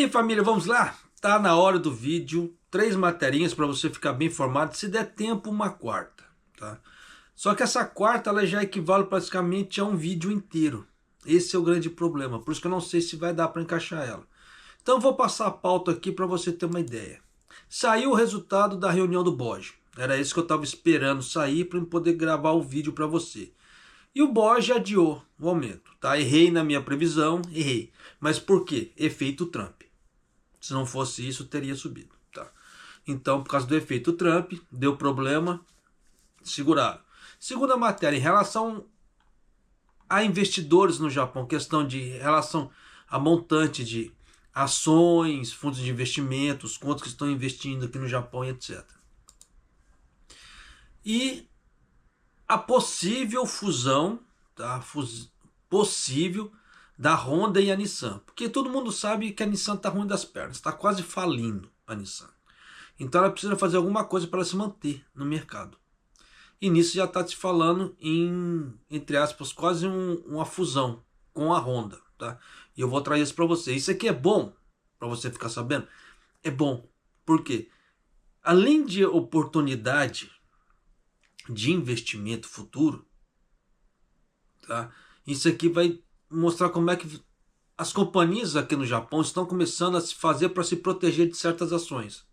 aí, família, vamos lá? Tá na hora do vídeo, 3 materinhas para você ficar bem informado, se der tempo, uma quarta, tá? Só que essa quarta, ela já equivale praticamente a um vídeo inteiro. Esse é o grande problema, por isso que eu não sei se vai dar para encaixar ela. Então eu vou passar a pauta aqui para você ter uma ideia. Saiu o resultado da reunião do BOJ. Era isso que eu estava esperando sair para eu poder gravar o vídeo para você. E o BOJ adiou o aumento, tá? Errei na minha previsão, errei. Mas por quê? Efeito Trump. Se não fosse isso, teria subido, tá? Então, por causa do efeito Trump, deu problema, seguraram. Segunda matéria, em relação a investidores no Japão, questão de relação a montante de ações, fundos de investimentos, quantos que estão investindo aqui no Japão e etc. E a possível fusão, tá? Possível da Honda e a Nissan. Porque todo mundo sabe que a Nissan está ruim das pernas, está quase falindo a Nissan. Então ela precisa fazer alguma coisa para ela se manter no mercado. E nisso já está se falando em, entre aspas, quase uma fusão com a Honda, tá? E eu vou trazer isso para você. Isso aqui é bom, para você ficar sabendo. É bom, porque além de oportunidade de investimento futuro, tá? Isso aqui vai mostrar como é que as companhias aqui no Japão estão começando a se fazer para se proteger de certas ações.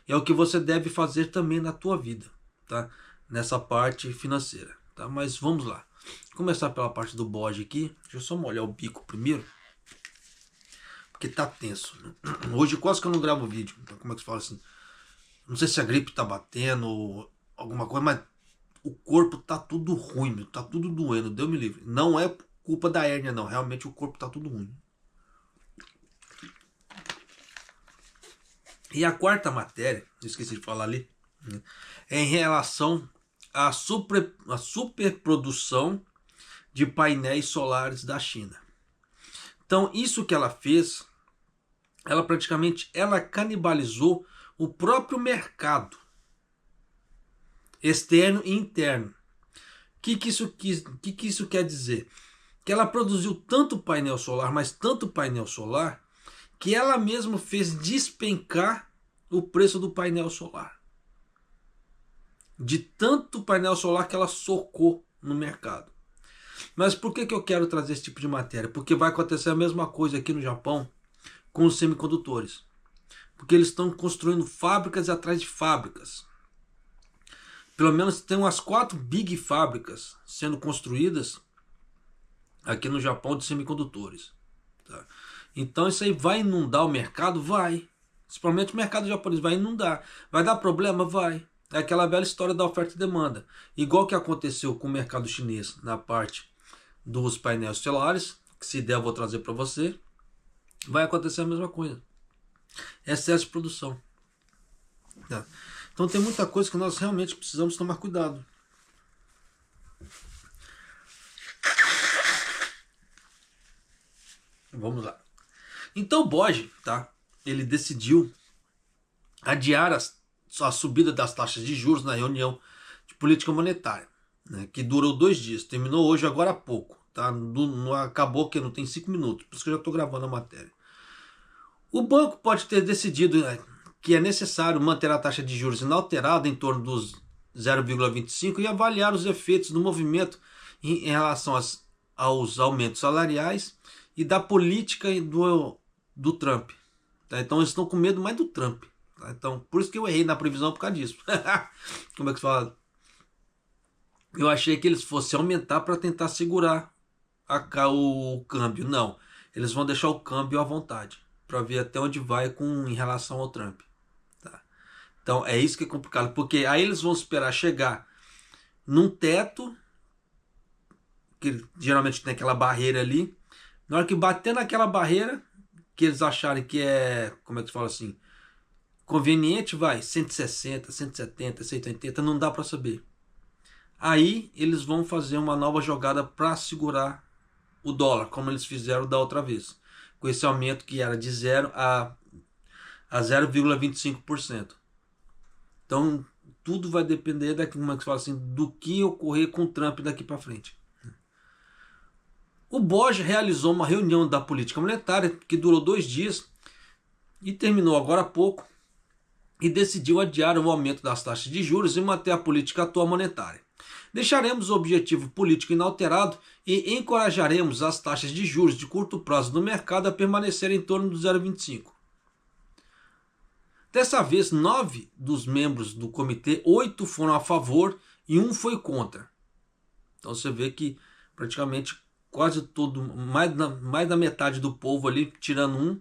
E é o que você deve fazer também na tua vida, tá? Nessa parte financeira, tá? Mas vamos lá. Vou começar pela parte do BOJ aqui. Deixa eu só molhar o bico primeiro, porque tá tenso, né? Hoje quase que eu não gravo vídeo. Então, como é que se fala assim? Não sei se a gripe tá batendo ou alguma coisa, mas o corpo tá tudo ruim, meu. Tá tudo doendo, Deus me livre. Não é culpa da hérnia, não. Realmente o corpo tá tudo ruim. E a quarta matéria, esqueci de falar ali, né, é em relação à superprodução de painéis solares da China. Então, isso que ela fez, ela praticamente canibalizou o próprio mercado externo e interno. O que isso quer dizer? Que ela produziu tanto painel solar, mas tanto painel solar, que ela mesma fez despencar o preço do painel solar. De tanto painel solar que ela socou no mercado. Mas por que eu quero trazer esse tipo de matéria? Porque vai acontecer a mesma coisa aqui no Japão com os semicondutores. Porque eles estão construindo fábricas atrás de fábricas. Pelo menos tem umas 4 big fábricas sendo construídas aqui no Japão de semicondutores. Tá? Então isso aí vai inundar o mercado? Vai. Principalmente o mercado japonês vai inundar. Vai dar problema? Vai. É aquela velha história da oferta e demanda. Igual que aconteceu com o mercado chinês na parte dos painéis solares, que se der eu vou trazer para você, vai acontecer a mesma coisa. Excesso de produção. Tá? Então tem muita coisa que nós realmente precisamos tomar cuidado. Vamos lá. Então o BOJ, tá? Ele decidiu adiar a subida das taxas de juros na reunião de política monetária, né, que durou 2 dias. Terminou hoje, agora há pouco. Tá? Não acabou, que não tem 5 minutos. Por isso que eu já estou gravando a matéria. O banco pode ter decidido, né, que é necessário manter a taxa de juros inalterada em torno dos 0,25 e avaliar os efeitos do movimento em relação aos aumentos salariais e da política do Trump. Tá? Então eles estão com medo mais do Trump. Tá? Então, por isso que eu errei na previsão por causa disso. Como é que se fala? Eu achei que eles fossem aumentar para tentar segurar o câmbio. Não, eles vão deixar o câmbio à vontade, para ver até onde vai em relação ao Trump. Tá? Então é isso que é complicado, porque aí eles vão esperar chegar num teto, que geralmente tem aquela barreira ali. Na hora que bater naquela barreira, que eles acharem que é, como é que se fala assim, conveniente, vai 160, 170, 180, não dá para saber. Aí eles vão fazer uma nova jogada para segurar o dólar, como eles fizeram da outra vez, com esse aumento que era de 0 a 0,25%. Então tudo vai depender como é que se fala assim, do que ocorrer com o Trump daqui para frente. O BOJ realizou uma reunião da política monetária que durou 2 dias e terminou agora há pouco, e decidiu adiar o aumento das taxas de juros e manter a política atual monetária. Deixaremos o objetivo político inalterado e encorajaremos as taxas de juros de curto prazo no mercado a permanecer em torno do 0,25. Dessa vez, 9 dos membros do comitê, 8 foram a favor e 1 foi contra. Então você vê que praticamente quase todo, mais da metade do povo ali, tirando 1,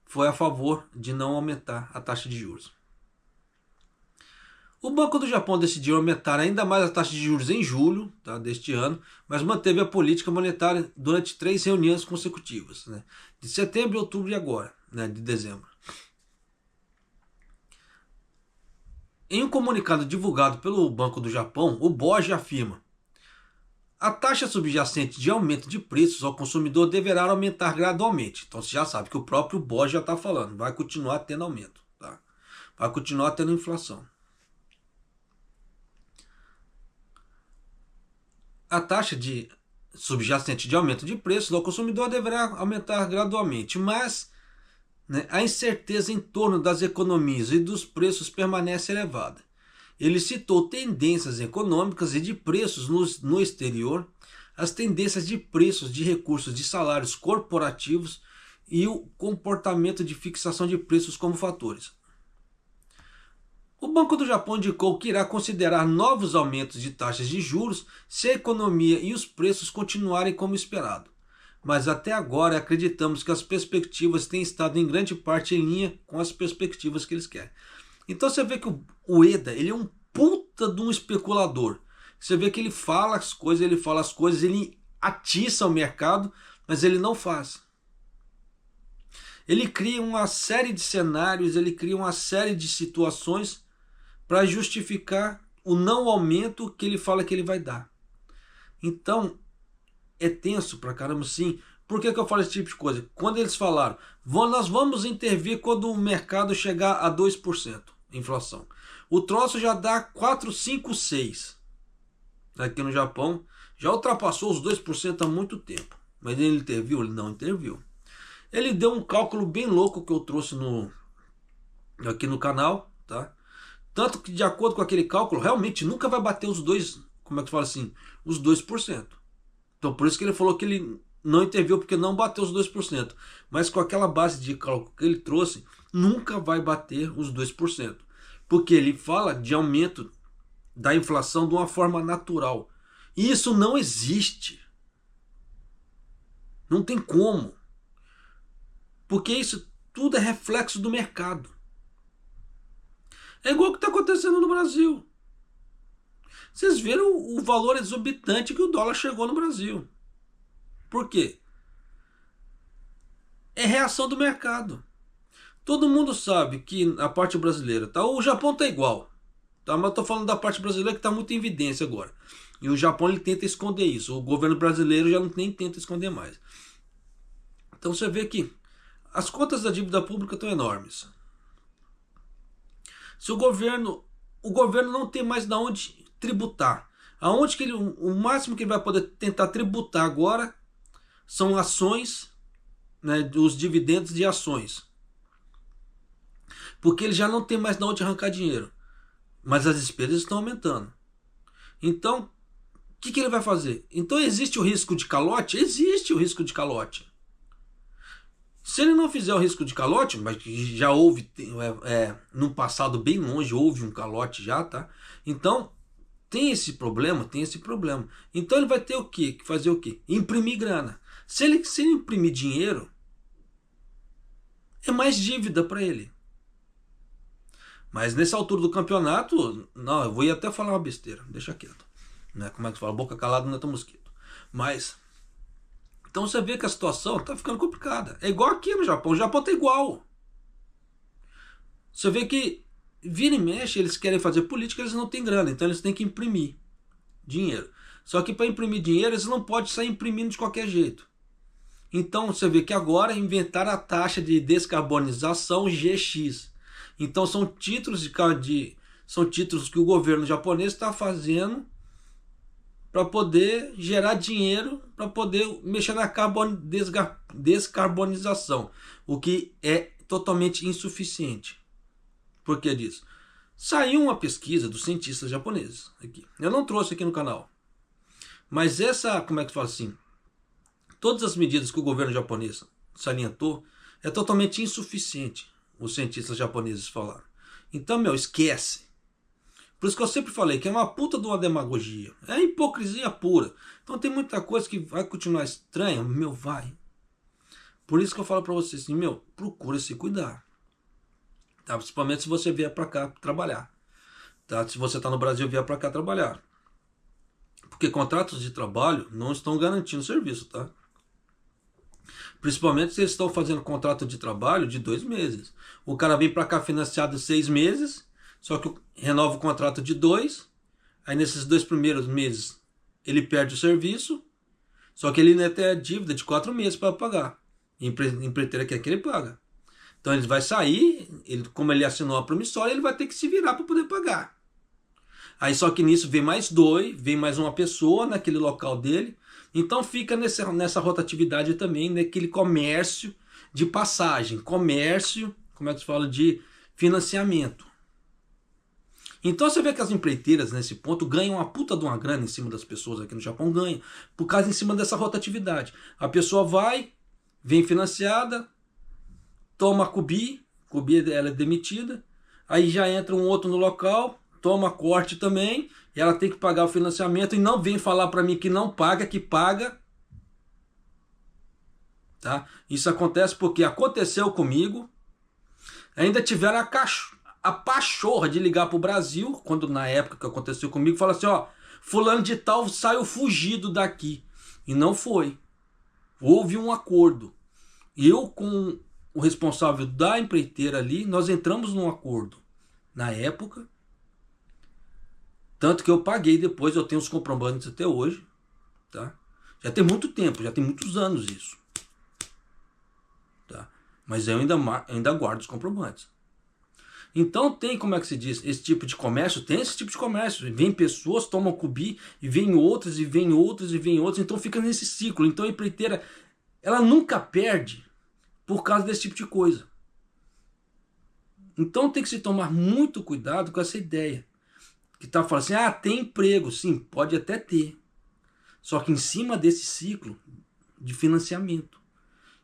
foi a favor de não aumentar a taxa de juros. O Banco do Japão decidiu aumentar ainda mais a taxa de juros em julho deste ano, mas manteve a política monetária durante 3 reuniões consecutivas, de setembro, outubro e agora, de dezembro. Em um comunicado divulgado pelo Banco do Japão, o BOJ afirma: a taxa subjacente de aumento de preços ao consumidor deverá aumentar gradualmente. Então você já sabe que o próprio BOJ já está falando, vai continuar tendo aumento, vai continuar tendo inflação. A taxa subjacente de aumento de preços ao consumidor deverá aumentar gradualmente, mas a incerteza em torno das economias e dos preços permanece elevada. Ele citou tendências econômicas e de preços no exterior, as tendências de preços de recursos de salários corporativos e o comportamento de fixação de preços como fatores. O Banco do Japão indicou que irá considerar novos aumentos de taxas de juros se a economia e os preços continuarem como esperado. Mas até agora acreditamos que as perspectivas têm estado em grande parte em linha com as perspectivas que eles querem. Então você vê que o Ueda, ele é um puta de um especulador. Você vê que ele fala as coisas, ele atiça o mercado, mas ele não faz. Ele cria uma série de cenários, ele cria uma série de situações para justificar o não aumento que ele fala que ele vai dar. Então, é tenso pra caramba, sim. Por que eu falo esse tipo de coisa? Quando eles falaram, nós vamos intervir quando o mercado chegar a 2% inflação. O troço já dá 4, 5, 6. Aqui no Japão, já ultrapassou os 2% há muito tempo. Mas ele interviu? Ele não interviu. Ele deu um cálculo bem louco que eu trouxe aqui no canal, tá? Tanto que, de acordo com aquele cálculo, realmente nunca vai bater os 2%. Como é que fala assim? Os 2%. Então, por isso que ele falou que ele não interviu, porque não bateu os 2%. Mas com aquela base de cálculo que ele trouxe, nunca vai bater os 2%. Porque ele fala de aumento da inflação de uma forma natural. E isso não existe. Não tem como. Porque isso tudo é reflexo do mercado. É igual o que está acontecendo no Brasil. Vocês viram o valor exorbitante que o dólar chegou no Brasil. Por quê? É reação do mercado. Todo mundo sabe que a parte brasileira, o Japão está igual. Mas eu estou falando da parte brasileira que está muito em evidência agora. E o Japão ele tenta esconder isso. O governo brasileiro já nem tenta esconder mais. Então você vê que as contas da dívida pública estão enormes. Se o governo não tem mais de onde tributar, o máximo que ele vai poder tentar tributar agora são ações, os dividendos de ações, porque ele já não tem mais de onde arrancar dinheiro, mas as despesas estão aumentando. Então, o que ele vai fazer? Então existe o risco de calote? Existe o risco de calote. Se ele não fizer o risco de calote, mas já houve, no passado bem longe, houve um calote já, tá? Então, tem esse problema. Então ele vai ter o quê? Fazer o quê? Imprimir grana. Se ele imprimir dinheiro, é mais dívida para ele. Mas nessa altura do campeonato, não, eu vou até falar uma besteira, deixa quieto. Como é que fala? Boca calada não é tão mosquito. Mas... então você vê que a situação está ficando complicada. É igual aqui no Japão. O Japão está igual. Você vê que vira e mexe, eles querem fazer política, eles não têm grana. Então eles têm que imprimir dinheiro. Só que para imprimir dinheiro, eles não podem sair imprimindo de qualquer jeito. Então você vê que agora inventaram a taxa de descarbonização GX. Então são títulos que o governo japonês está fazendo para poder gerar dinheiro, para poder mexer na descarbonização, o que é totalmente insuficiente. Por que disso? Saiu uma pesquisa dos cientistas japoneses aqui. Eu não trouxe aqui no canal. Mas essa, como é que fala assim? Todas as medidas que o governo japonês salientou é totalmente insuficiente, os cientistas japoneses falaram. Então, esquece. Por isso que eu sempre falei que é uma puta de uma demagogia. É hipocrisia pura. Então tem muita coisa que vai continuar estranha, vai. Por isso que eu falo pra vocês assim, procura se cuidar. Tá? Principalmente se você vier pra cá trabalhar. Tá? Se você tá no Brasil, vier pra cá trabalhar. Porque contratos de trabalho não estão garantindo serviço, tá? Principalmente se eles estão fazendo contrato de trabalho de 2 meses. O cara vem para cá financiado 6 meses, só que renova o contrato de 2. Aí nesses 2 primeiros meses ele perde o serviço, só que ele ainda tem a dívida de 4 meses para pagar. A empreiteira quer que ele paga. Então ele vai sair, como ele assinou a promissória, ele vai ter que se virar para poder pagar. Aí só que nisso vem mais 2, vem mais uma pessoa naquele local dele. Então fica nessa rotatividade também, naquele comércio de passagem, comércio, como é que se fala, de financiamento. Então você vê que as empreiteiras nesse ponto ganham uma puta de uma grana em cima das pessoas aqui no Japão, ganham, por causa em cima dessa rotatividade. A pessoa vai, vem financiada, toma cubi ela é demitida, aí já entra um outro no local, toma corte também, e ela tem que pagar o financiamento e não vem falar para mim que não paga, que paga. Tá? Isso acontece porque aconteceu comigo. Ainda tiveram a pachorra de ligar pro Brasil, quando na época que aconteceu comigo, fala assim, fulano de tal saiu fugido daqui. E não foi. Houve um acordo. Eu com o responsável da empreiteira ali, nós entramos num acordo. Na época, tanto que eu paguei depois, eu tenho os comprovantes até hoje, tá? Já tem muito tempo, já tem muitos anos isso. Tá? Mas eu ainda guardo os comprovantes. Então tem, como é que se diz, esse tipo de comércio, tem esse tipo de comércio. Vem pessoas, tomam cubi, e vem outras, e vem outras, e vem outras, então fica nesse ciclo. Então a empreiteira, ela nunca perde por causa desse tipo de coisa. Então tem que se tomar muito cuidado com essa ideia. Que tá falando assim, tem emprego, sim, pode até ter. Só que em cima desse ciclo de financiamento.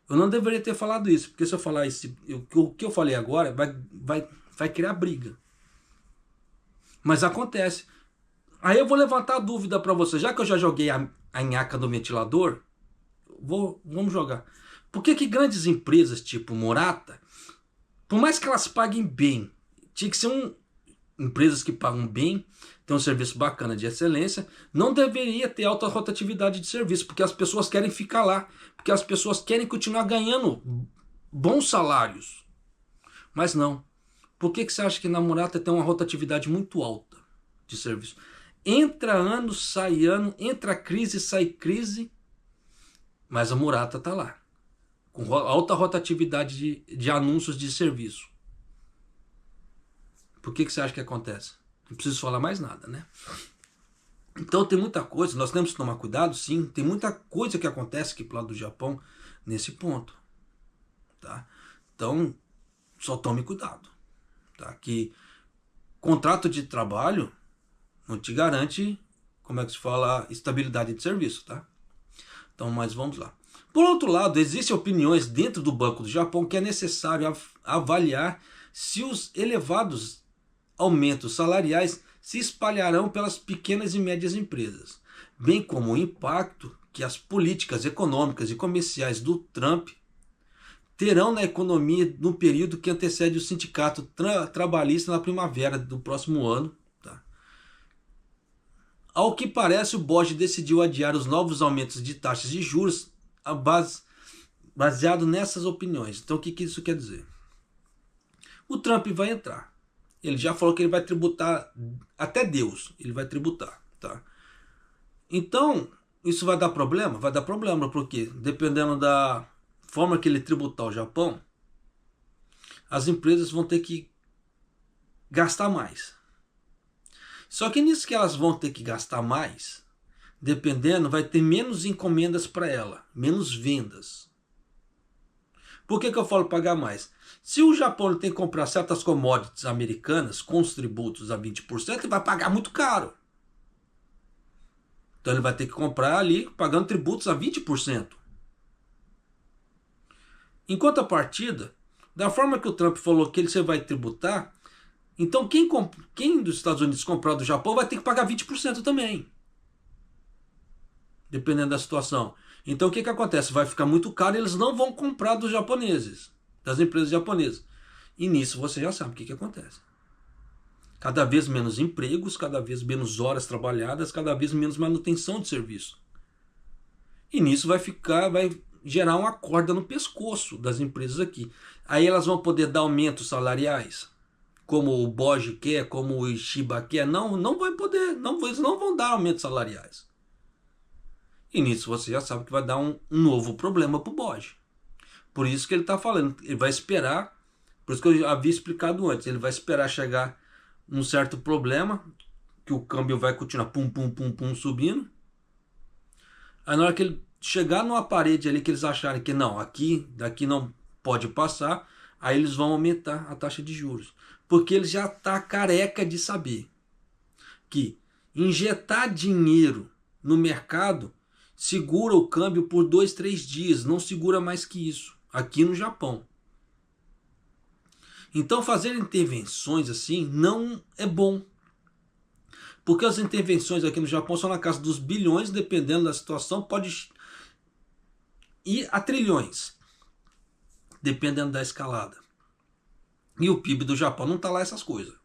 Eu não deveria ter falado isso, porque se eu falar o que eu falei agora vai criar briga. Mas acontece. Aí eu vou levantar a dúvida para você, já que eu já joguei a nhaca do ventilador, vamos jogar. Por que grandes empresas tipo Murata, por mais que elas paguem bem, tinha que ser empresas que pagam bem, tem um serviço bacana de excelência, não deveria ter alta rotatividade de serviço, porque as pessoas querem ficar lá, porque as pessoas querem continuar ganhando bons salários. Mas não. Por que você acha que na Murata tem uma rotatividade muito alta de serviço? Entra ano, sai ano, entra crise, sai crise, mas a Murata está lá, com alta rotatividade de anúncios de serviço. Por que você acha que acontece? Não preciso falar mais nada, né? Então tem muita coisa, nós temos que tomar cuidado, sim. Tem muita coisa que acontece aqui pro lado do Japão nesse ponto. Tá? Então, só tome cuidado. Tá? Que contrato de trabalho não te garante, como é que se fala, estabilidade de serviço. Tá? Então, mas vamos lá. Por outro lado, existem opiniões dentro do Banco do Japão que é necessário avaliar se os elevados aumentos salariais se espalharão pelas pequenas e médias empresas, bem como o impacto que as políticas econômicas e comerciais do Trump terão na economia no período que antecede o sindicato trabalhista na primavera do próximo ano. Tá? Ao que parece, o BOJ decidiu adiar os novos aumentos de taxas de juros baseado nessas opiniões. Então o que isso quer dizer? O Trump vai entrar. Ele já falou que ele vai tributar até Deus. Ele vai tributar. Tá? Então, isso vai dar problema? Vai dar problema, porque dependendo da forma que ele tributar o Japão, as empresas vão ter que gastar mais. Só que nisso que elas vão ter que gastar mais, dependendo, vai ter menos encomendas para ela, menos vendas. Por que eu falo pagar mais? Se o Japão tem que comprar certas commodities americanas com os tributos a 20%, ele vai pagar muito caro. Então ele vai ter que comprar ali pagando tributos a 20%. Em contrapartida, da forma que o Trump falou que você vai tributar, então quem dos Estados Unidos comprar do Japão vai ter que pagar 20% também. Dependendo da situação. Então o que acontece? Vai ficar muito caro e eles não vão comprar dos japoneses, das empresas japonesas. E nisso você já sabe o que acontece. Cada vez menos empregos, cada vez menos horas trabalhadas, cada vez menos manutenção de serviço. E nisso vai gerar uma corda no pescoço das empresas aqui. Aí elas vão poder dar aumentos salariais, como o Bosch quer, como o Ishiba quer. Não vai poder, eles não vão dar aumentos salariais. E nisso você já sabe que vai dar um novo problema para o Bosch. Por isso que ele está falando, ele vai esperar, por isso que eu já havia explicado antes, ele vai esperar chegar um certo problema, que o câmbio vai continuar pum, pum, pum, pum, subindo. Aí na hora que ele chegar numa parede ali que eles acharem que não, daqui não pode passar, aí eles vão aumentar a taxa de juros. Porque ele já está careca de saber que injetar dinheiro no mercado segura o câmbio por 2, 3 dias, não segura mais que isso, aqui no Japão. Então fazer intervenções assim não é bom. Porque as intervenções aqui no Japão são na casa dos bilhões, dependendo da situação, pode ir a trilhões, dependendo da escalada. E o PIB do Japão não está lá essas coisas,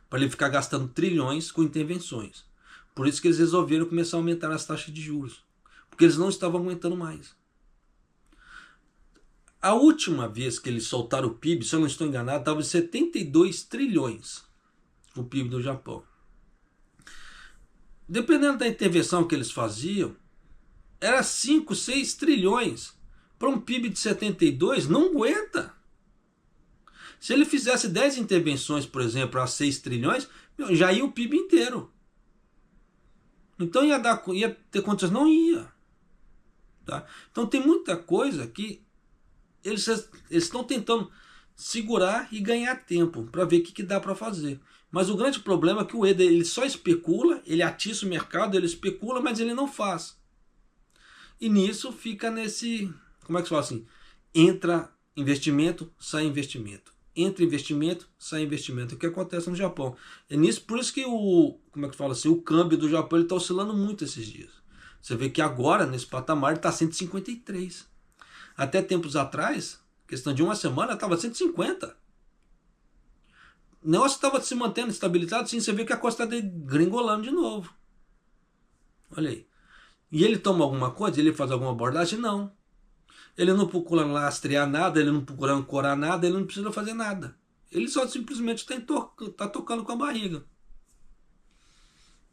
para ele ficar gastando trilhões com intervenções. Por isso que eles resolveram começar a aumentar as taxas de juros, porque eles não estavam aguentando mais. A última vez que eles soltaram o PIB, se eu não estou enganado, estava em 72 trilhões o PIB do Japão. Dependendo da intervenção que eles faziam, era 5, 6 trilhões. Para um PIB de 72, não aguenta. Se ele fizesse 10 intervenções, por exemplo, a 6 trilhões, já ia o PIB inteiro. Então ia ter condições? Não ia. Tá? Então tem muita coisa que eles estão tentando segurar e ganhar tempo para ver o que dá para fazer. Mas o grande problema é que o Eder ele só especula, ele atiça o mercado, ele especula, mas ele não faz. E nisso fica nesse, como é que se fala assim? Entra investimento, sai investimento. Entra investimento, sai investimento. O que acontece no Japão? É nisso, por isso que como é que fala assim? O câmbio do Japão está oscilando muito esses dias. Você vê que agora, nesse patamar, ele está 153. Até tempos atrás, questão de uma semana, estava 150. O negócio estava se mantendo estabilizado, sim, você vê que a coisa está gringolando de novo. Olha aí. E ele toma alguma coisa? Ele faz alguma abordagem? Não. Ele não procura lastrear nada, ele não procura ancorar nada, ele não precisa fazer nada. Ele só simplesmente está tocando com a barriga.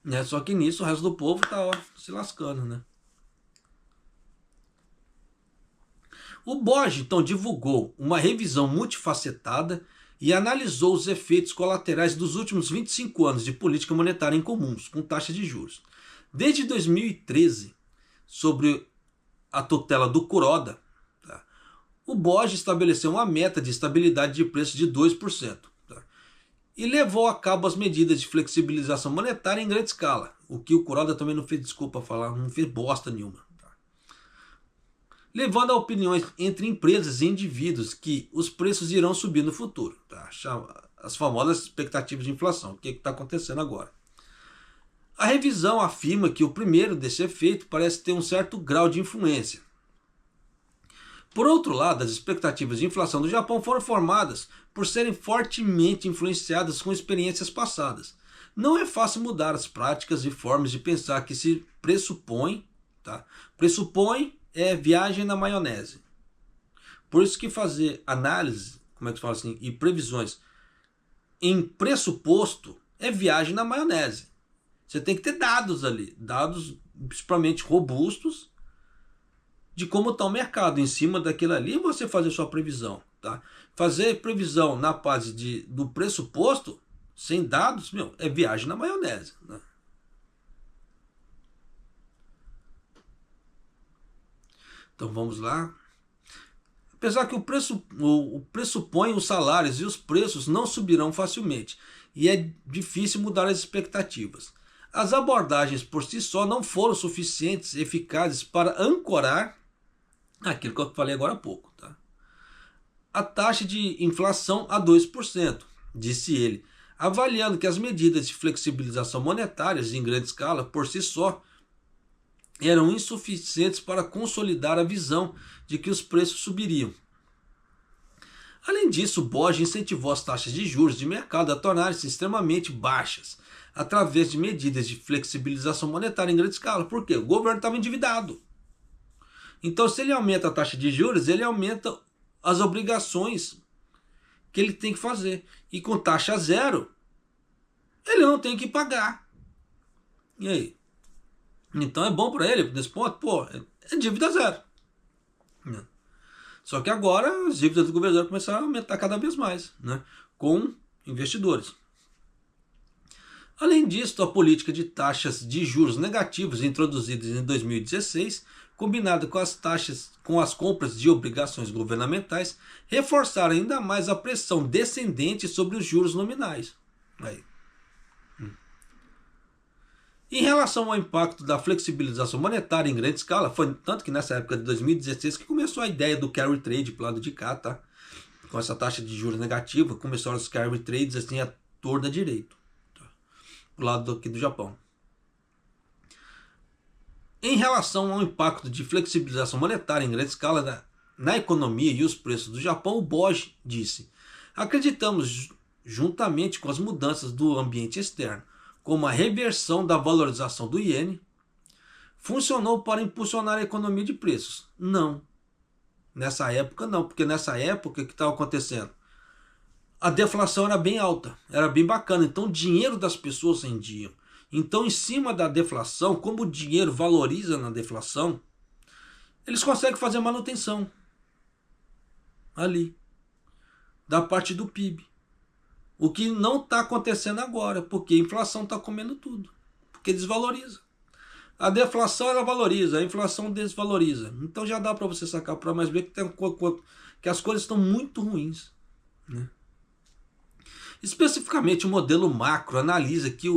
Né? Só que nisso o resto do povo está se lascando, né? O Borges, então, divulgou uma revisão multifacetada e analisou os efeitos colaterais dos últimos 25 anos de política monetária incomuns, com taxa de juros. Desde 2013, sobre a tutela do Kuroda, tá? O Borges estabeleceu uma meta de estabilidade de preços de 2%. Tá? E levou a cabo as medidas de flexibilização monetária em grande escala, o que o Kuroda também não fez, desculpa falar, não fez bosta nenhuma. Levando a opiniões entre empresas e indivíduos que os preços irão subir no futuro. Tá? As famosas expectativas de inflação. O que está acontecendo agora? A revisão afirma que o primeiro desse efeito parece ter um certo grau de influência. Por outro lado, as expectativas de inflação do Japão foram formadas por serem fortemente influenciadas com experiências passadas. Não é fácil mudar as práticas e formas de pensar que se pressupõe, tá? Pressupõe é viagem na maionese. Por isso que fazer análise, como é que fala assim, e previsões em pressuposto é viagem na maionese. Você tem que ter dados ali, dados principalmente robustos de como está o mercado. Em cima daquilo ali você fazer sua previsão. Tá? Fazer previsão na base do pressuposto, sem dados, é viagem na maionese. Né? Então vamos lá. Apesar que o pressupõe os salários e os preços não subirão facilmente, e é difícil mudar as expectativas. As abordagens por si só não foram suficientes e eficazes para ancorar aquilo que eu falei agora há pouco. Tá? A taxa de inflação a 2%, disse ele, avaliando que as medidas de flexibilização monetárias em grande escala, por si só, eram insuficientes para consolidar a visão de que os preços subiriam. Além disso, Borges incentivou as taxas de juros de mercado a tornarem-se extremamente baixas, através de medidas de flexibilização monetária em grande escala. Por quê? O governo estava endividado. Então, se ele aumenta a taxa de juros, ele aumenta as obrigações que ele tem que fazer. E com taxa zero, ele não tem que pagar. E aí? Então é bom para ele, nesse ponto, pô, é dívida zero. Só que agora as dívidas do governo começaram a aumentar cada vez mais, né, com investidores. Além disso, a política de taxas de juros negativos introduzidas em 2016, combinada com as compras de obrigações governamentais, reforçaram ainda mais a pressão descendente sobre os juros nominais. Aí. Em relação ao impacto da flexibilização monetária em grande escala, foi tanto que nessa época de 2016 que começou a ideia do carry trade pro lado de cá, tá? Com essa taxa de juros negativa, começaram os carry trades assim a torta direito, tá? Pro lado aqui do Japão. Em relação ao impacto de flexibilização monetária em grande escala na economia e os preços do Japão, o Borges disse: acreditamos, juntamente com as mudanças do ambiente externo, como a reversão da valorização do iene, funcionou para impulsionar a economia de preços? Não. Nessa época não, porque nessa época o que estava acontecendo? A deflação era bem alta, era bem bacana, então o dinheiro das pessoas rendiam. Então, em cima da deflação, como o dinheiro valoriza na deflação, eles conseguem fazer manutenção ali, da parte do PIB. O que não está acontecendo agora, porque a inflação está comendo tudo, porque desvaloriza. A deflação ela valoriza, a inflação desvaloriza. Então já dá para você sacar para mais ver que as coisas estão muito ruins, né? Especificamente o modelo macro analisa que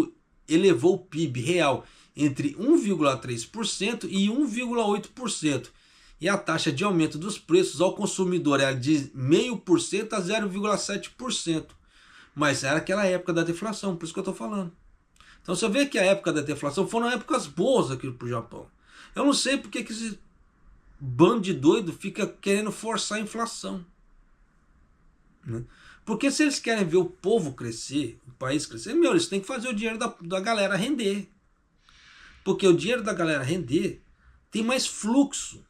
elevou o PIB real entre 1,3% e 1,8%. E a taxa de aumento dos preços ao consumidor era de 0,5% a 0,7%. Mas era aquela época da deflação, por isso que eu estou falando. Então você vê que a época da deflação foram épocas boas aqui para o Japão. Eu não sei porque que esse bando de doido fica querendo forçar a inflação, né? Porque se eles querem ver o povo crescer, o país crescer, eles têm que fazer o dinheiro da galera render. Porque o dinheiro da galera render tem mais fluxo.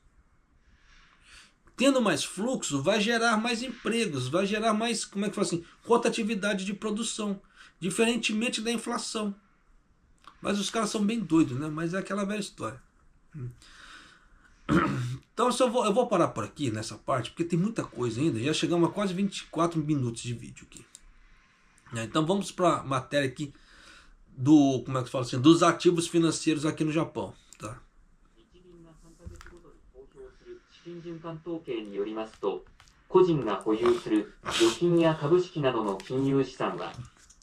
Tendo mais fluxo, vai gerar mais empregos, vai gerar mais, como é que fala assim, rotatividade de produção, diferentemente da inflação. Mas os caras são bem doidos, né? Mas é aquela velha história. Então eu vou parar por aqui nessa parte, porque tem muita coisa ainda. Já chegamos a quase 24 minutos de vídeo aqui. Então vamos para a matéria aqui como é que fala assim, dos ativos financeiros aqui no Japão, tá? 資金循環統計によりますと、個人が保有する預金や株式などの金融資産は、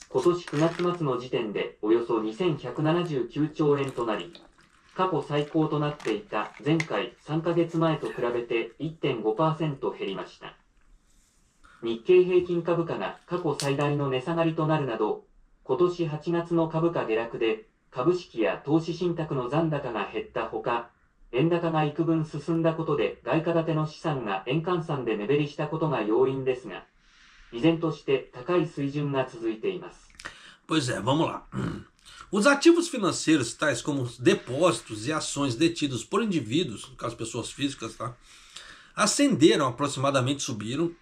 今年9月末の時点でおよそ2179兆円となり、過去最高となっていた前回3ヶ月前と比べて 1.5% 減りました。日経平均株価が過去最大の値下がりとなるなど、今年8月の株価下落で株式や投資信託の残高が減ったほか、円高が幾分進んだことで外貨建ての資産が円換算で目減りしたことが要因ですが、依然として高い水準が続いています。Pois é, vamos lá. Os ativos financeiros, tais como os depósitos e ações detidos por indivíduos, no caso pessoas físicas, tá, ascenderam aproximadamente, subiram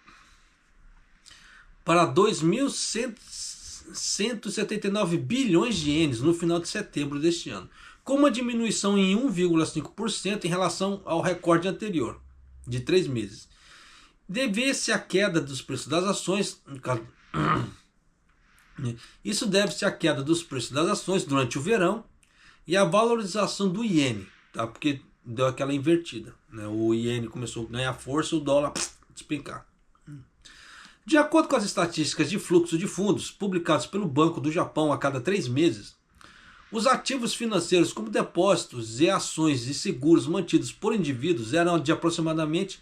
para 2.179 bilhões de ienes no final de setembro deste ano, com uma diminuição em 1,5% em relação ao recorde anterior, de 3 meses. Deve-se à queda dos preços das ações, isso deve-se à queda dos preços das ações durante o verão e à valorização do iene, tá? Porque deu aquela invertida, né? O iene começou a ganhar força, o dólar explicar. De acordo com as estatísticas de fluxo de fundos publicadas pelo Banco do Japão a cada 3 meses, os ativos financeiros como depósitos e ações e seguros mantidos por indivíduos eram de aproximadamente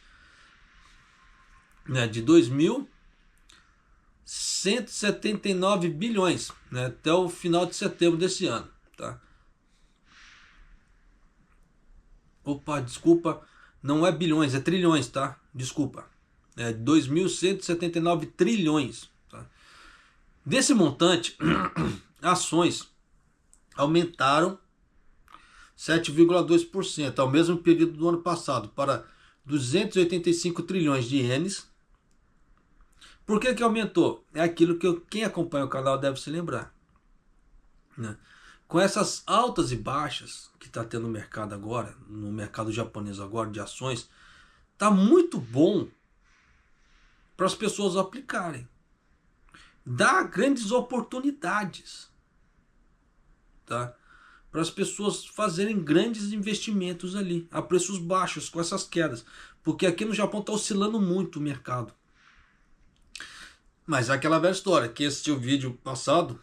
de 2.179 bilhões até o final de setembro desse ano. Tá? Opa, desculpa, não é bilhões, é trilhões, tá? Desculpa. É 2.179 trilhões. Tá? Desse montante, ações aumentaram 7,2% ao mesmo período do ano passado, para 285 trilhões de ienes. Por que aumentou? É aquilo que quem acompanha o canal deve se lembrar. Com essas altas e baixas que está tendo no mercado agora, no mercado japonês agora de ações, está muito bom para as pessoas aplicarem. Dá grandes oportunidades, tá? Para as pessoas fazerem grandes investimentos ali, a preços baixos, com essas quedas. Porque aqui no Japão está oscilando muito o mercado. Mas é aquela velha história, quem assistiu o vídeo passado,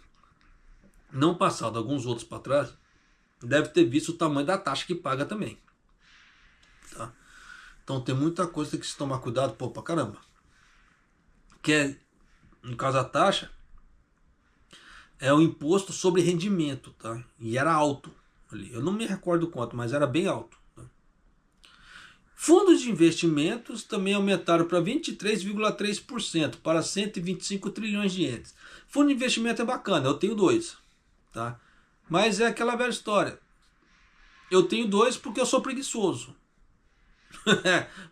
não passado, alguns outros para trás, deve ter visto o tamanho da taxa que paga também. Tá? Então tem muita coisa que se tomar cuidado, pô, pra caramba. Que é, no caso a taxa, é o imposto sobre rendimento, tá? E era alto ali. Eu não me recordo quanto, mas era bem alto. Tá? Fundos de investimentos também aumentaram para 23,3%, para 125 trilhões de ienes. Fundo de investimento é bacana, eu tenho 2. Tá? Mas é aquela velha história. Eu tenho 2 porque eu sou preguiçoso.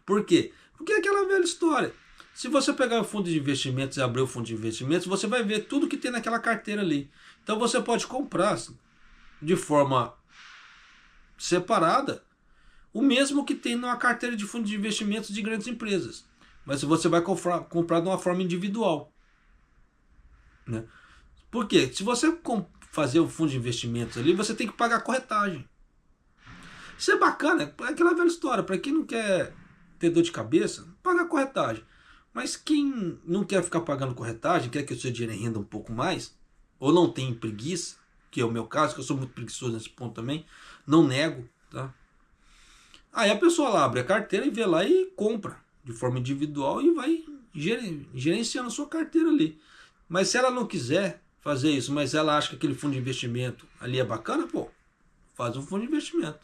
Por quê? Porque é aquela velha história. Se você pegar o fundo de investimentos e abrir o fundo de investimentos, você vai ver tudo que tem naquela carteira ali. Então você pode comprar de forma separada o mesmo que tem numa carteira de fundo de investimentos de grandes empresas. Mas você vai comprar de uma forma individual. Né? Por quê? Se você fazer o fundo de investimentos ali, você tem que pagar a corretagem. Isso é bacana, é aquela velha história. Para quem não quer ter dor de cabeça, paga a corretagem. Mas quem não quer ficar pagando corretagem, quer que o seu dinheiro renda um pouco mais, ou não tem preguiça, que é o meu caso, que eu sou muito preguiçoso nesse ponto também, não nego, tá? Aí a pessoa lá abre a carteira e vê lá e compra de forma individual e vai gerenciando a sua carteira ali. Mas se ela não quiser fazer isso, mas ela acha que aquele fundo de investimento ali é bacana, pô, faz um fundo de investimento.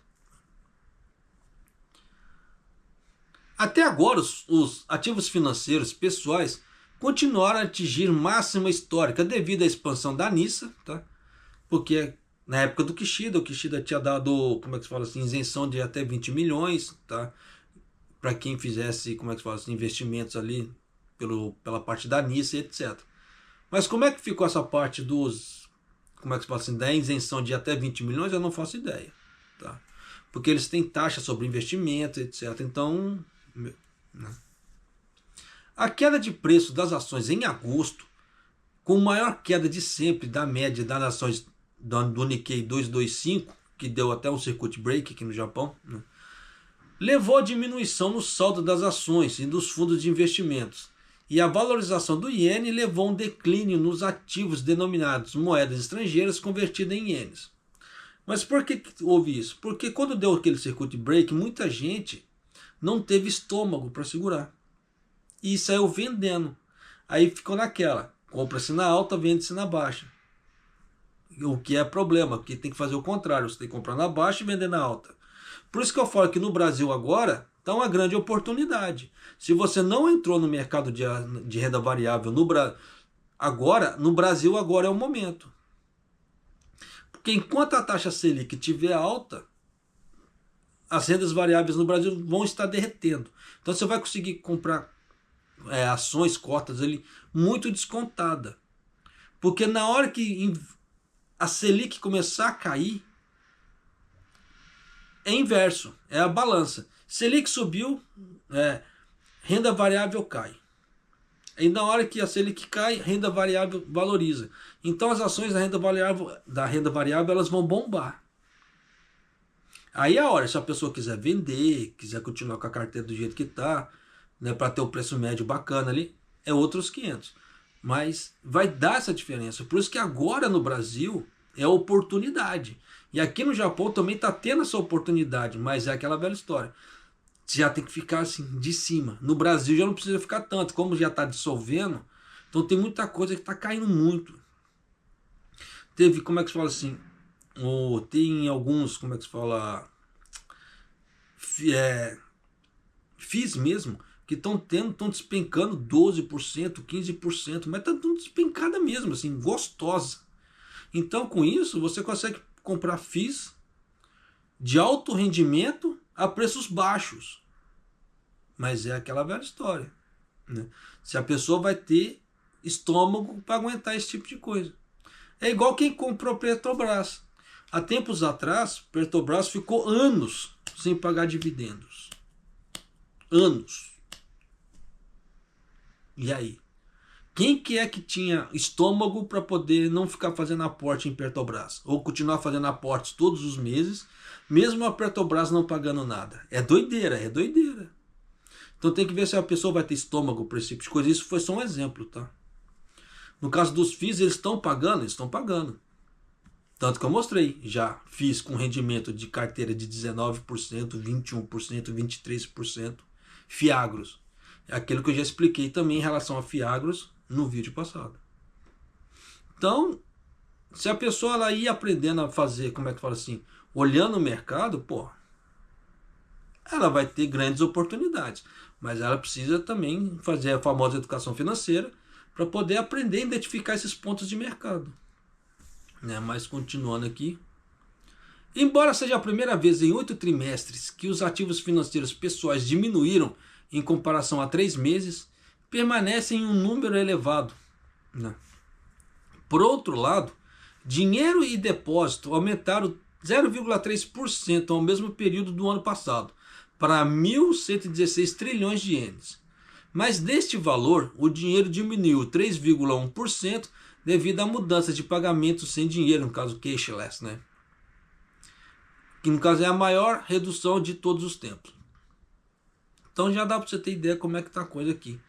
Até agora, os ativos financeiros pessoais continuaram a atingir máxima histórica devido à expansão da NISA, tá? Porque na época do Kishida, o Kishida tinha dado, como é que se fala assim, isenção de até 20 milhões, tá? Para quem fizesse, como é que se fala assim, investimentos ali pela parte da NISA, etc. Mas como é que ficou essa parte como é que se fala assim, da isenção de até 20 milhões, eu não faço ideia, tá? Porque eles têm taxa sobre investimento, etc. Então, a queda de preço das ações em agosto, com maior queda de sempre da média das ações do Nikkei 225, que deu até um circuit break aqui no Japão, né, levou a diminuição no saldo das ações e dos fundos de investimentos. E a valorização do iene levou a um declínio nos ativos denominados moedas estrangeiras convertidas em ienes. Mas por que houve isso? Porque quando deu aquele circuit break, muita gente não teve estômago para segurar. E saiu vendendo. Aí ficou naquela. Compra-se na alta, vende-se na baixa. O que é problema, porque tem que fazer o contrário. Você tem que comprar na baixa e vender na alta. Por isso que eu falo que no Brasil agora está uma grande oportunidade. Se você não entrou no mercado de renda variável no Brasil agora é o momento. Porque enquanto a taxa Selic estiver alta, as rendas variáveis no Brasil vão estar derretendo. Então você vai conseguir comprar ações cotas ali muito descontada. Porque na hora que a Selic começar a cair, é inverso, é a balança. Selic subiu, renda variável cai. E na hora que a Selic cai, renda variável valoriza. Então as ações da renda variável elas vão bombar. Aí é a hora, se a pessoa quiser vender, quiser continuar com a carteira do jeito que está, né, para ter o preço médio bacana ali, é outros 500. Mas vai dar essa diferença. Por isso que agora no Brasil é oportunidade. E aqui no Japão também está tendo essa oportunidade, mas é aquela velha história. Você já tem que ficar assim, de cima. No Brasil já não precisa ficar tanto, como já está dissolvendo, então tem muita coisa que está caindo muito. Teve, como é que se fala assim, tem alguns, como é que se fala, FIIs mesmo, que estão despencando 12%, 15%, mas está tudo despencada mesmo, assim, gostosa. Então com isso você consegue comprar FIIs de alto rendimento a preços baixos. Mas é aquela velha história, né? Se a pessoa vai ter estômago para aguentar esse tipo de coisa. É igual quem comprou Petrobras. Há tempos atrás, Petrobras ficou anos sem pagar dividendos. Anos. E aí? Quem que é que tinha estômago para poder não ficar fazendo aporte em Petrobras? Ou continuar fazendo aportes todos os meses, mesmo a Petrobras não pagando nada? É doideira, é doideira. Então tem que ver se a pessoa vai ter estômago para esse tipo de coisa. Isso foi só um exemplo, tá? No caso dos FIIs, eles estão pagando? Eles estão pagando. Tanto que eu mostrei já FIIs com rendimento de carteira de 19%, 21%, 23%. Fiagros. É aquilo que eu já expliquei também em relação a Fiagros no vídeo passado. Então, se a pessoa ela ir aprendendo a fazer, como é que fala assim, olhando o mercado, pô, ela vai ter grandes oportunidades. Mas ela precisa também fazer a famosa educação financeira para poder aprender a identificar esses pontos de mercado. Né? Mas continuando aqui. Embora seja a primeira vez em 8 trimestres que os ativos financeiros pessoais diminuíram em comparação a 3 meses, permanecem em um número elevado. Né? Por outro lado, dinheiro e depósito aumentaram 0,3% ao mesmo período do ano passado, para 1.116 trilhões de ienes. Mas deste valor, o dinheiro diminuiu 3,1% devido à mudança de pagamento sem dinheiro, no caso cashless, né? Que no caso é a maior redução de todos os tempos. Então já dá para você ter ideia como é que tá a coisa aqui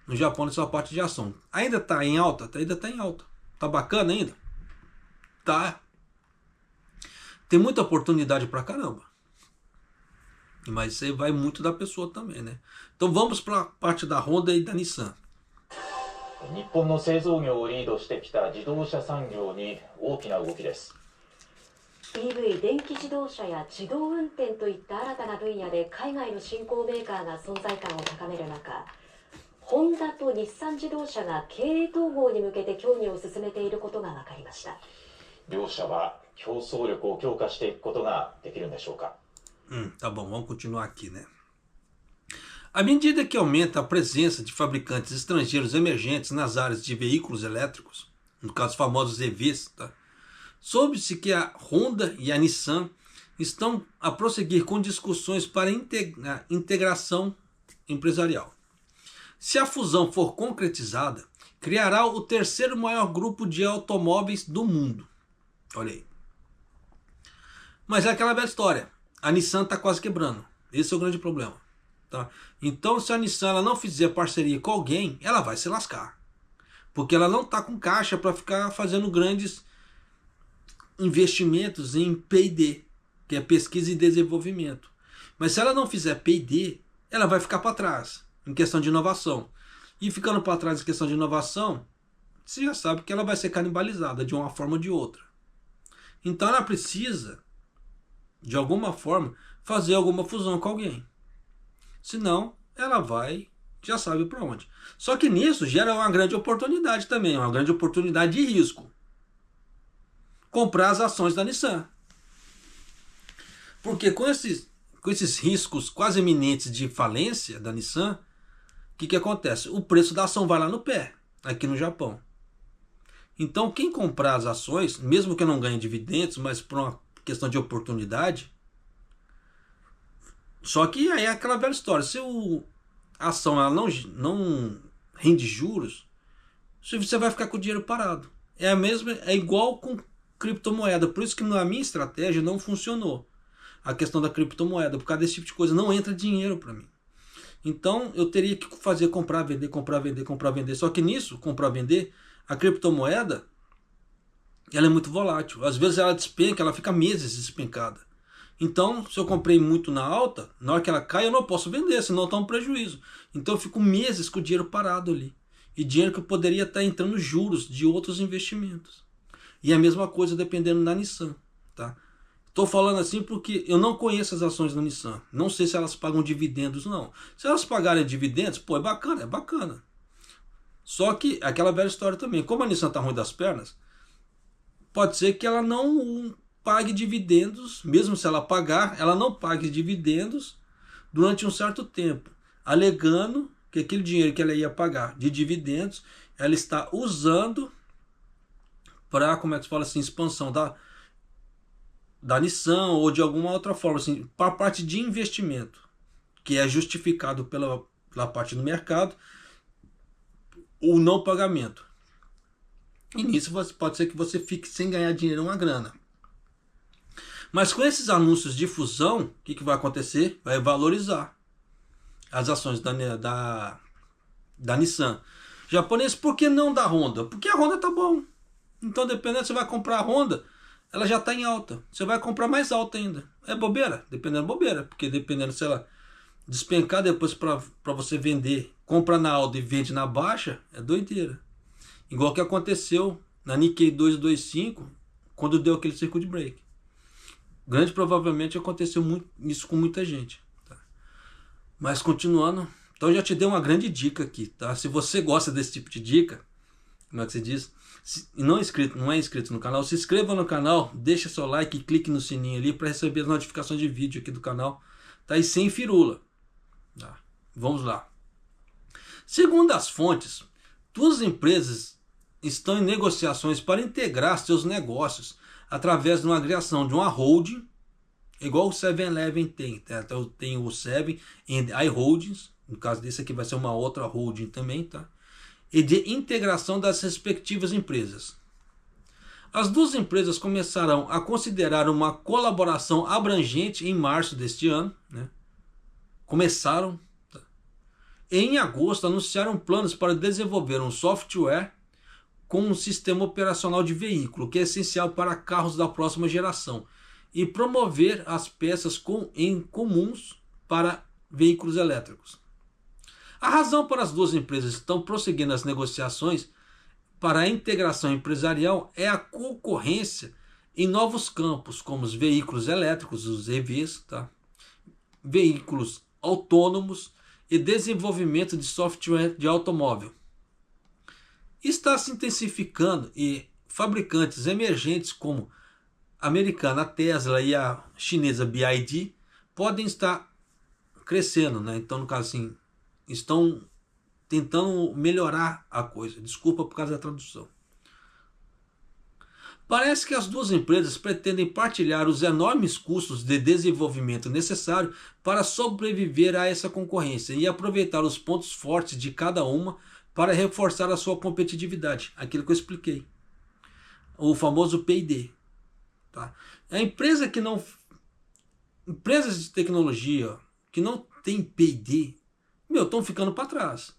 no Japão nessa parte de ação. Ainda está em alta? Ainda está em alta. Tá bacana ainda? Tá. Tem muita oportunidade pra caramba. Mas isso aí vai muito da pessoa também, né? Então vamos para a parte da Honda e da Nissan. 日本の製造業をリードしてきた自動車産業に大きな動きです。 EV 電気自動車や自動運転といった新たな分野で海外の新興メーカーが存在感を高める中、ホンダと日産自動車が経営統合に向けて協議を進めていることが分かりました。両社は競争力を強化していくことができるんでしょうか。 Tá bom, vamos continuar aqui, né? À medida que aumenta a presença de fabricantes estrangeiros emergentes nas áreas de veículos elétricos, no caso os famosos EVs, tá? Soube-se que a Honda e a Nissan estão a prosseguir com discussões para integração empresarial. Se a fusão for concretizada, criará o terceiro maior grupo de automóveis do mundo. Olha aí. Mas é aquela velha história. A Nissan está quase quebrando. Esse é o grande problema. Tá? Então, se a Nissan ela não fizer parceria com alguém, ela vai se lascar. Porque ela não está com caixa para ficar fazendo grandes investimentos em P&D, que é pesquisa e desenvolvimento. Mas se ela não fizer P&D, ela vai ficar para trás em questão de inovação. E ficando para trás em questão de inovação, você já sabe que ela vai ser canibalizada de uma forma ou de outra. Então ela precisa, de alguma forma, fazer alguma fusão com alguém. Senão, ela vai, já sabe para onde. Só que nisso gera uma grande oportunidade também, uma grande oportunidade de risco. Comprar as ações da Nissan. Porque com esses riscos quase iminentes de falência da Nissan, o que acontece? O preço da ação vai lá no pé, aqui no Japão. Então quem comprar as ações, mesmo que não ganhe dividendos, mas por uma questão de oportunidade, só que aí é aquela velha história, se a ação ela não rende juros, você vai ficar com o dinheiro parado. É igual com criptomoeda, por isso que na minha estratégia não funcionou a questão da criptomoeda, por causa desse tipo de coisa, não entra dinheiro para mim. Então eu teria que fazer comprar, vender, comprar, vender, comprar, vender. Só que nisso, comprar, vender, a criptomoeda, ela é muito volátil. Às vezes ela despenca, ela fica meses despencada. Então, se eu comprei muito na alta, na hora que ela cai, eu não posso vender, senão está um prejuízo. Então eu fico meses com o dinheiro parado ali. E dinheiro que eu poderia estar entrando juros de outros investimentos. E a mesma coisa dependendo da Nissan. Tá? Estou falando assim porque eu não conheço as ações da Nissan. Não sei se elas pagam dividendos, não. Se elas pagarem dividendos, pô, é bacana, é bacana. Só que aquela velha história também. Como a Nissan está ruim das pernas, pode ser que ela não pague dividendos, mesmo se ela pagar, ela não pague dividendos durante um certo tempo, alegando que aquele dinheiro que ela ia pagar de dividendos, ela está usando para, como é que se fala assim, expansão da Nissan ou de alguma outra forma, assim, para a parte de investimento, que é justificado pela parte do mercado, o não pagamento. E nisso pode ser que você fique sem ganhar dinheiro, uma grana. Mas com esses anúncios de fusão, o que vai acontecer? Vai valorizar as ações da Nissan. Japonês, por que não da Honda? Porque a Honda tá bom. Então, dependendo, você vai comprar a Honda, ela já está em alta. Você vai comprar mais alta ainda. É bobeira? Dependendo, bobeira. Porque dependendo, se ela despencar depois para você vender, compra na alta e vende na baixa, é doideira. Igual que aconteceu na Nikkei 225, quando deu aquele circuit break. Grande provavelmente aconteceu isso com muita gente. Tá? Mas continuando, então eu já te dei uma grande dica aqui. Tá? Se você gosta desse tipo de dica, como é que se diz? E não é inscrito no canal, se inscreva no canal, deixa seu like e clique no sininho ali para receber as notificações de vídeo aqui do canal. Tá? E sem firula. Tá? Vamos lá. Segundo as fontes, duas empresas estão em negociações para integrar seus negócios através de uma criação de uma holding, igual o 7-Eleven tem. Tá? Então tem o 7 and I Holdings, no caso desse aqui vai ser uma outra holding também, tá? E de integração das respectivas empresas. As duas empresas começarão a considerar uma colaboração abrangente em março deste ano, né? Começaram. Tá? E em agosto anunciaram planos para desenvolver um software com um sistema operacional de veículo, que é essencial para carros da próxima geração, e promover as peças em comuns para veículos elétricos. A razão para as duas empresas estão prosseguindo as negociações para a integração empresarial é a concorrência em novos campos, como os veículos elétricos, os EVs, tá? Veículos autônomos e desenvolvimento de software de automóvel. Está se intensificando e fabricantes emergentes como a americana Tesla e a chinesa BYD podem estar crescendo, né? Então, no caso assim, estão tentando melhorar a coisa. Desculpa por causa da tradução. Parece que as duas empresas pretendem partilhar os enormes custos de desenvolvimento necessários para sobreviver a essa concorrência e aproveitar os pontos fortes de cada uma para reforçar a sua competitividade. Aquilo que eu expliquei. O famoso P&D. Tá? A empresa que não... Empresas de tecnologia que não tem P&D, estão ficando para trás.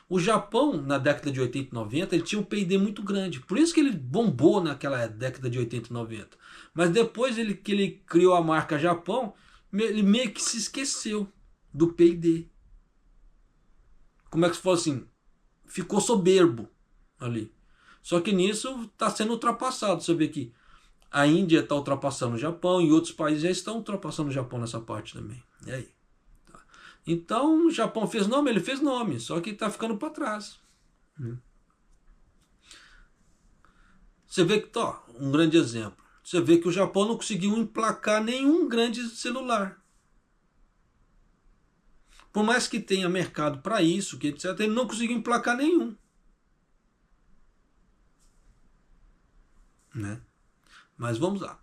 O Japão, na década de 80 e 90, ele tinha um P&D muito grande. Por isso que ele bombou naquela década de 80 e 90. Mas depois que ele criou a marca Japão, ele meio que se esqueceu do P&D. Como é que se fosse assim? Ficou soberbo ali. Só que nisso está sendo ultrapassado. Você vê que a Índia está ultrapassando o Japão e outros países já estão ultrapassando o Japão nessa parte também. E aí? Tá. Então o Japão fez nome, ele fez nome, só que está ficando para trás. Você vê que, um grande exemplo. Você vê que o Japão não conseguiu emplacar nenhum grande celular. Por mais que tenha mercado para isso, que etc., ele não conseguiu emplacar nenhum. Né? Mas vamos lá.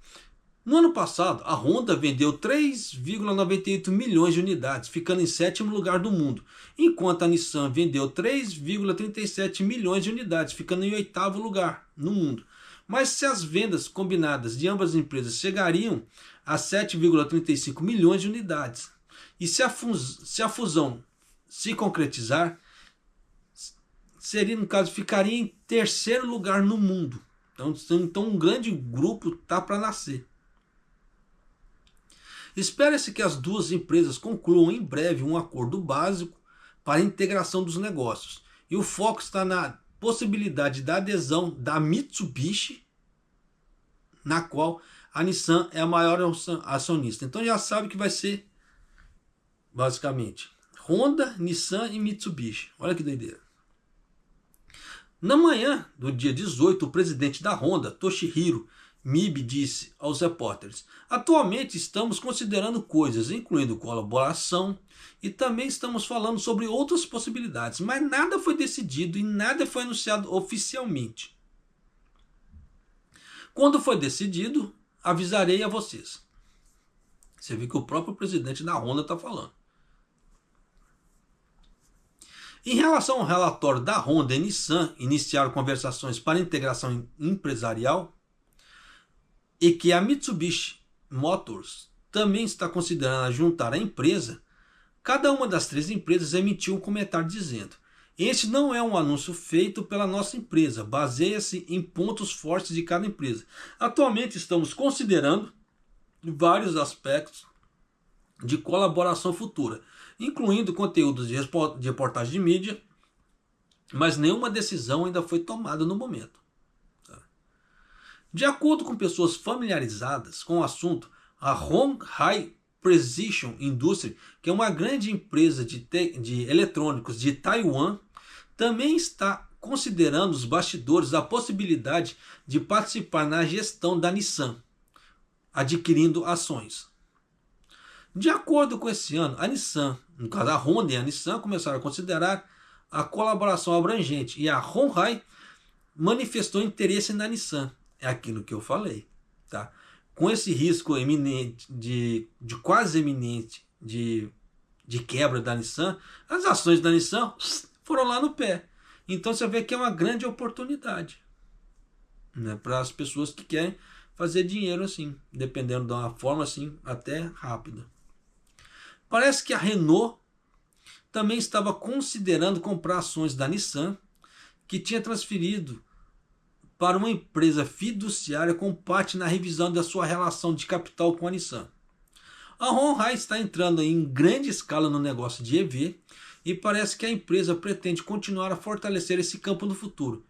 No ano passado, a Honda vendeu 3,98 milhões de unidades, ficando em 7º lugar do mundo, enquanto a Nissan vendeu 3,37 milhões de unidades, ficando em 8º lugar no mundo. Mas se as vendas combinadas de ambas as empresas chegariam a 7,35 milhões de unidades, e se a fusão se concretizar, seria, no caso, ficaria em terceiro lugar no mundo. Então um grande grupo está para nascer. Espera-se que as duas empresas concluam em breve um acordo básico para a integração dos negócios. E o foco está na possibilidade da adesão da Mitsubishi, na qual a Nissan é a maior acionista. Então já sabe que vai ser, basicamente, Honda, Nissan e Mitsubishi. Olha que doideira. Na manhã do dia 18, o presidente da Honda, Toshihiro Mibe, disse aos repórteres: atualmente estamos considerando coisas, incluindo colaboração, e também estamos falando sobre outras possibilidades, mas nada foi decidido e nada foi anunciado oficialmente. Quando for decidido, avisarei a vocês. Você vê que o próprio presidente da Honda está falando. Em relação ao relatório da Honda e Nissan iniciaram conversações para integração empresarial, e que a Mitsubishi Motors também está considerando juntar a empresa, cada uma das três empresas emitiu um comentário dizendo: este não é um anúncio feito pela nossa empresa, baseia-se em pontos fortes de cada empresa. Atualmente estamos considerando vários aspectos de colaboração futura, incluindo conteúdos de reportagem de mídia, mas nenhuma decisão ainda foi tomada no momento. De acordo com pessoas familiarizadas com o assunto, a Hon-Hai Precision Industry, que é uma grande empresa de eletrônicos de Taiwan, também está considerando os bastidores a possibilidade de participar na gestão da Nissan, adquirindo ações. De acordo com esse ano, a Nissan, no caso a Honda e a Nissan, começaram a considerar a colaboração abrangente, e a Hon-Hai manifestou interesse na Nissan. É aquilo que eu falei, tá? Com esse risco eminente, de quase eminente de quebra da Nissan, as ações da Nissan foram lá no pé. Então você vê que é uma grande oportunidade, né, para as pessoas que querem fazer dinheiro assim, dependendo de uma forma assim, até rápida. Parece que a Renault também estava considerando comprar ações da Nissan, que tinha transferido para uma empresa fiduciária com parte na revisão da sua relação de capital com a Nissan. A Hon-Hai está entrando em grande escala no negócio de EV e parece que a empresa pretende continuar a fortalecer esse campo no futuro.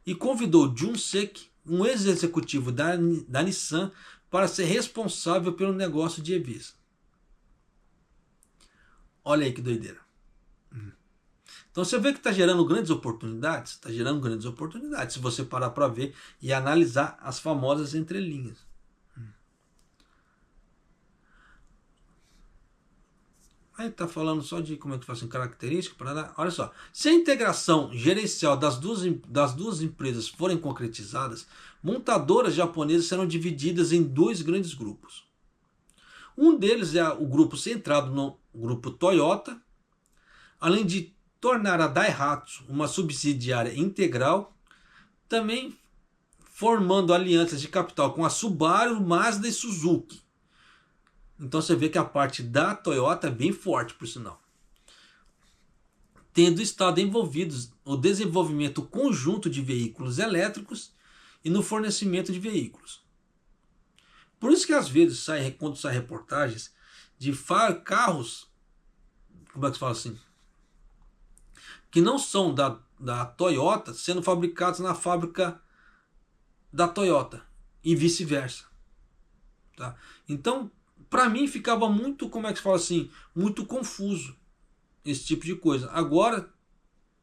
E convidou Jun Sek, um ex-executivo da Nissan, para ser responsável pelo negócio de EVs. Olha aí que doideira. Então você vê que está gerando grandes oportunidades? Está gerando grandes oportunidades, se você parar para ver e analisar as famosas entrelinhas. Aí está falando só de como é que faz característica. Olha só, se a integração gerencial das duas empresas forem concretizadas, montadoras japonesas serão divididas em dois grandes grupos. Um deles é o grupo centrado no grupo Toyota, além de tornar a Daihatsu uma subsidiária integral, também formando alianças de capital com a Subaru, Mazda e Suzuki. Então você vê que a parte da Toyota é bem forte, por sinal. Tendo estado envolvidos no desenvolvimento conjunto de veículos elétricos e no fornecimento de veículos. Por isso que às vezes quando saem reportagens de carros, como é que se fala assim, que não são da Toyota, sendo fabricados na fábrica da Toyota e vice-versa, tá? Então, para mim ficava muito, como é que se fala assim, muito confuso esse tipo de coisa. Agora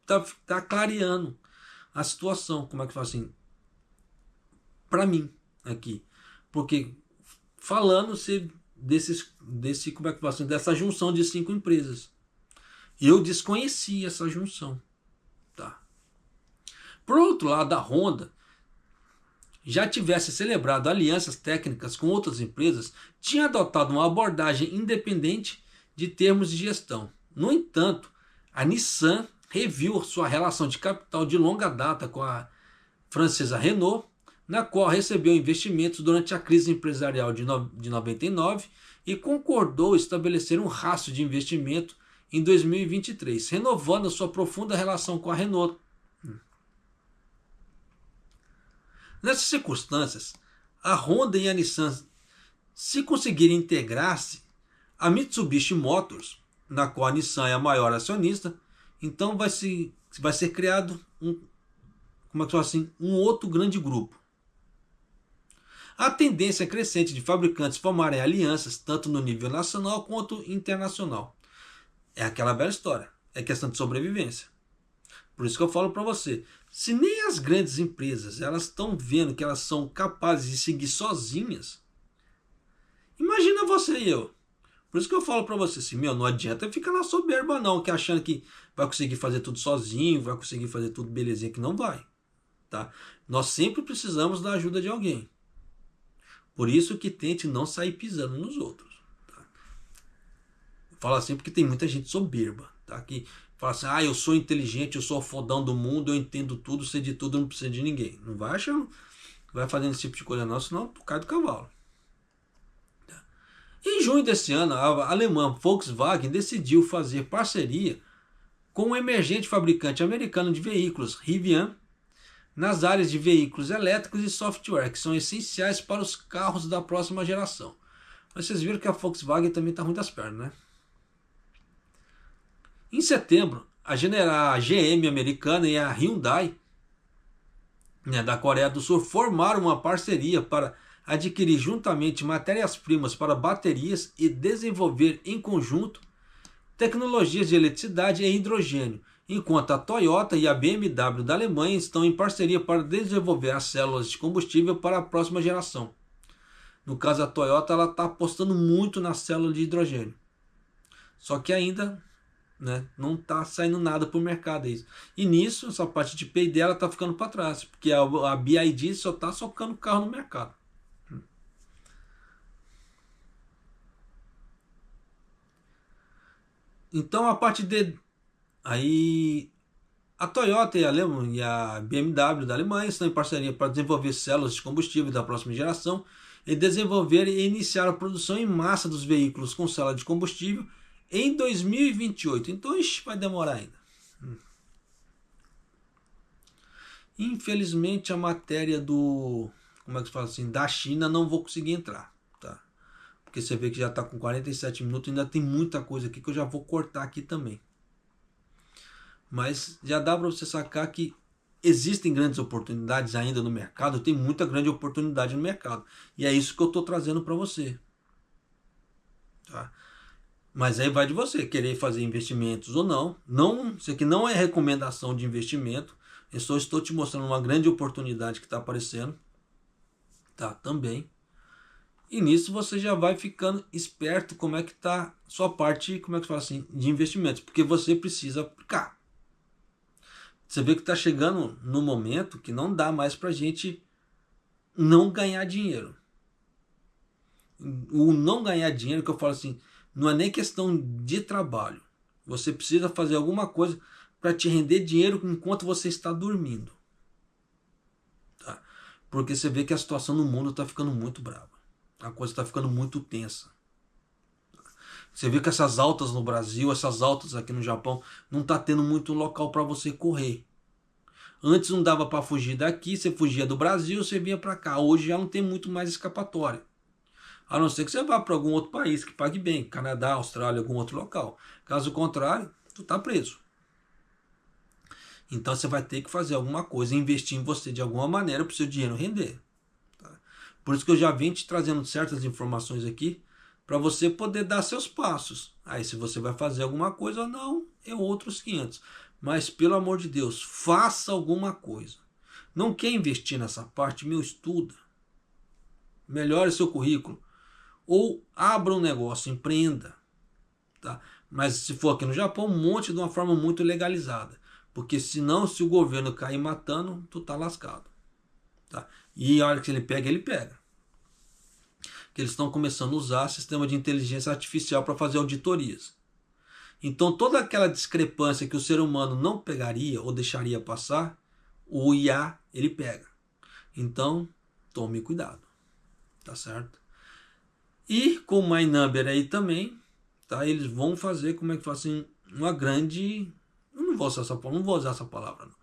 tá clareando a situação, como é que fala assim, para mim aqui, porque falando-se como é que fala assim, dessa junção de 5 empresas. Eu desconhecia essa junção, tá? Por outro lado, a Honda já tivesse celebrado alianças técnicas com outras empresas, tinha adotado uma abordagem independente de termos de gestão. No entanto, a Nissan reviu sua relação de capital de longa data com a francesa Renault, na qual recebeu investimentos durante a crise empresarial de 99 e concordou estabelecer um rastro de investimento em 2023, renovando sua profunda relação com a Renault. Nessas circunstâncias, a Honda e a Nissan, se conseguirem integrar-se, a Mitsubishi Motors, na qual a Nissan é a maior acionista, então vai ser criado um outro grande grupo. A tendência crescente de fabricantes formarem alianças tanto no nível nacional quanto internacional. É aquela velha história, é questão de sobrevivência. Por isso que eu falo para você, se nem as grandes empresas elas estão vendo que elas são capazes de seguir sozinhas, imagina você e eu. Por isso que eu falo para você assim, não adianta ficar na soberba não, que achando que vai conseguir fazer tudo sozinho, vai conseguir fazer tudo belezinha, que não vai. Tá? Nós sempre precisamos da ajuda de alguém. Por isso que tente não sair pisando nos outros. Tá? Eu falo assim porque tem muita gente soberba, tá? Que fala assim, eu sou inteligente, eu sou o fodão do mundo, eu entendo tudo, sei de tudo, não preciso de ninguém. Não vai achando, vai fazendo esse tipo de coisa não, senão tu cai do cavalo. Tá? Em junho desse ano, a alemã Volkswagen decidiu fazer parceria com o emergente fabricante americano de veículos, Rivian, nas áreas de veículos elétricos e software, que são essenciais para os carros da próxima geração. Mas vocês viram que a Volkswagen também está ruim das pernas, né? Em setembro, a GM americana e a Hyundai, da Coreia do Sul, formaram uma parceria para adquirir juntamente matérias-primas para baterias e desenvolver em conjunto tecnologias de eletricidade e hidrogênio, enquanto a Toyota e a BMW da Alemanha estão em parceria para desenvolver as células de combustível para a próxima geração. No caso, a Toyota está apostando muito na célula de hidrogênio. Só que ainda não está saindo nada para o mercado. E nisso, essa parte de P&D dela está ficando para trás, porque a BYD só está socando carro no mercado. Então, a parte de... Aí, a Toyota e a BMW da Alemanha estão em parceria para desenvolver células de combustível da próxima geração e desenvolver e iniciar a produção em massa dos veículos com célula de combustível em 2028. Então, vai demorar ainda. Infelizmente, a matéria da China não vou conseguir entrar. Tá? Porque você vê que já está com 47 minutos, ainda tem muita coisa aqui que eu já vou cortar aqui também. Mas já dá para você sacar que existem grandes oportunidades ainda no mercado, tem muita grande oportunidade no mercado. E é isso que eu estou trazendo para você. Tá? Mas aí vai de você querer fazer investimentos ou não. Isso aqui não é recomendação de investimento. Eu só estou te mostrando uma grande oportunidade que está aparecendo. Tá? Também. E nisso você já vai ficando esperto como é que está sua parte, de investimentos. Porque você precisa aplicar. Você vê que está chegando no momento que não dá mais para a gente não ganhar dinheiro. O não ganhar dinheiro, que eu falo assim, não é nem questão de trabalho. Você precisa fazer alguma coisa para te render dinheiro enquanto você está dormindo. Tá? Porque você vê que a situação no mundo está ficando muito brava. A coisa está ficando muito tensa. Você vê que essas altas no Brasil, essas altas aqui no Japão, não está tendo muito local para você correr. Antes não dava para fugir daqui, você fugia do Brasil, você vinha para cá. Hoje já não tem muito mais escapatória. A não ser que você vá para algum outro país que pague bem, Canadá, Austrália, algum outro local. Caso contrário, tu está preso. Então você vai ter que fazer alguma coisa, investir em você de alguma maneira para o seu dinheiro render. Tá? Por isso que eu já vim te trazendo certas informações aqui, para você poder dar seus passos. Aí se você vai fazer alguma coisa ou não, é outros 500. Mas pelo amor de Deus, faça alguma coisa. Não quer investir nessa parte? Estuda. Melhore seu currículo. Ou abra um negócio, empreenda. Tá? Mas se for aqui no Japão, um monte de uma forma muito legalizada. Porque senão, se o governo cair matando, tu tá lascado. Tá? E a hora que ele pega. Que eles estão começando a usar sistema de inteligência artificial para fazer auditorias. Então toda aquela discrepância que o ser humano não pegaria ou deixaria passar, o IA ele pega. Então tome cuidado, tá certo? E com o My Number aí também, tá? Eles vão fazer uma grande... Eu não vou usar essa palavra, não.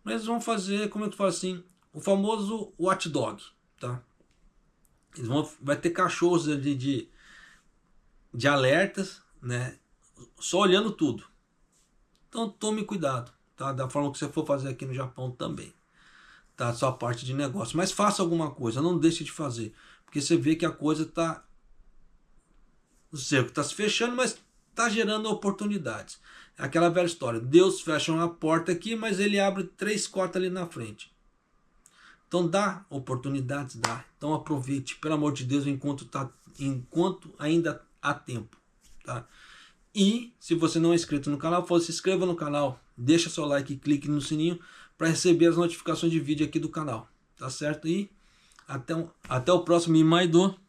Mas vão fazer, como é que fala assim, o famoso watchdog, tá? Vai ter cachorros de alertas, né? Só olhando tudo. Então tome cuidado, tá? Da forma que você for fazer aqui no Japão também, tá? Sua parte de negócio. Mas faça alguma coisa, não deixe de fazer. Porque você vê que a coisa tá... O cerco está se fechando, mas está gerando oportunidades. É aquela velha história. Deus fecha uma porta aqui, mas ele abre 3, 4 ali na frente. Então dá oportunidades, dá. Então aproveite, pelo amor de Deus, enquanto ainda há tempo, tá? E se você não é inscrito no canal, se inscreva no canal, deixa seu like e clique no sininho para receber as notificações de vídeo aqui do canal, tá certo? E até o próximo Imaido.